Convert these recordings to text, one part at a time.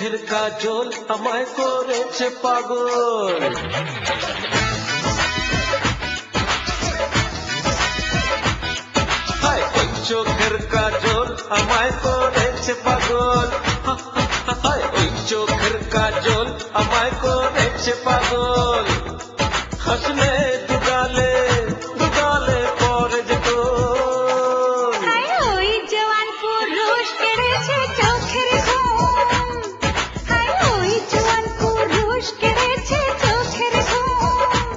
চোখের কাজল আমায় করেছে পাগল। হায় ওই চোখের কাজল আমায় করেছে পাগল। হায় ওই চোখের কাজল আমায় করেছে পাগল। হাসলে দুগালে দুগালে পরে যেত। ওই জওয়ান পুরুষ কেড়েছে চোখের ঘুম। ওই জওয়ান পুরুষ কেড়েছে চোখের ঘুম।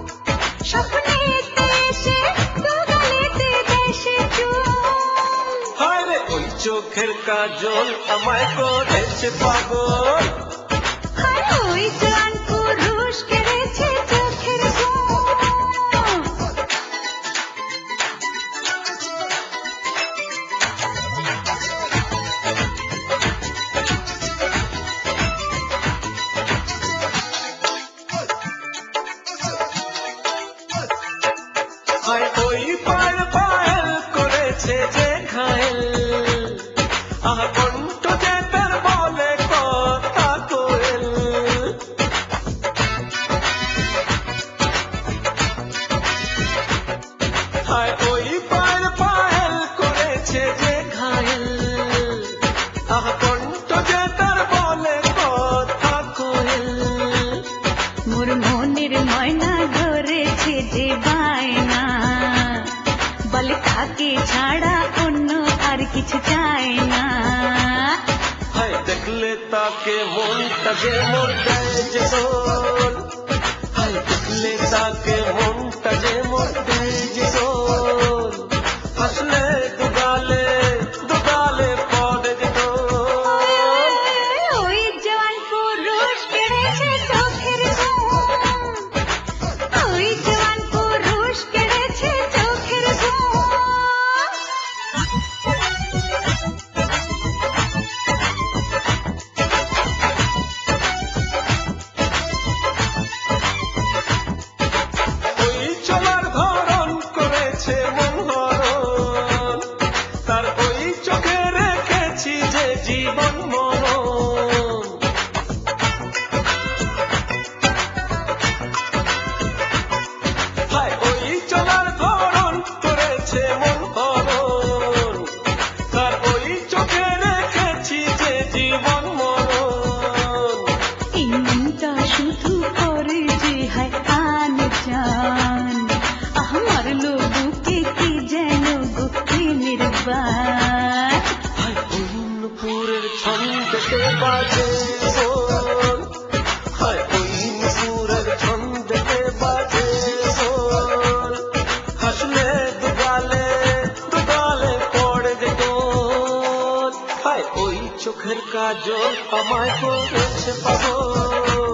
স্বপ্নেতে এসে দুগালেতে দেশে চুম। হায় রে ওই চোখের কাজল আমায় করেছে পাগল। ওই জওয়ান পুরুষ কেড়েছে চোখের ঘুম। হায় ওই পার পায়েল করেছে যে ঘায়েল। আহা কণ্ঠ যে তার বলে কথা কোয়েল। হায় ওই পার পায়েল করেছে যে ঘায়েল। আহা কণ্ঠ যে তার বলে কথা কোয়েল। মোর মনের ময়না ধরেছে যে বায়না, বলে তাকে ছাড়া অন্য আর কিছু চায় না। হায় দেখলে তাকে মনটা যে মোর দেয় যে দোল। হায় দেখলে তাকে মনটা যে মোর দেয় যে দোল। হাসলে দুগালে দুগালে পড়ে যে দোল। ওই জওয়ান পুরুষ কেড়েছে চোখের ঘুম। ওই জওয়ান পুরুষ কেড়েছে চোখের ঘুম। ওই চলার ধরন করেছে মন হরণ। তার ওই চোখে রেখেছি যে জীবন মরণ। হায় ওই চলার ধরন করেছে মন হরণ। তার ওই চোখে রেখেছি যে জীবন মরণ। এই মনটা শুধু করে যে হায় আন জান, আমার বুকে কি যেন বুকে নির্বাণ। হায় ওই নুপুরের ছন্দেতে বাজে ঢোল। হায় ওই নুপুরের ছন্দেতে বাজে ঢোল। হাসলে দুগালে দুগালে পড়ে যে দোল। হায় ওই চোখের কাজল আমায় করেছে পাগল।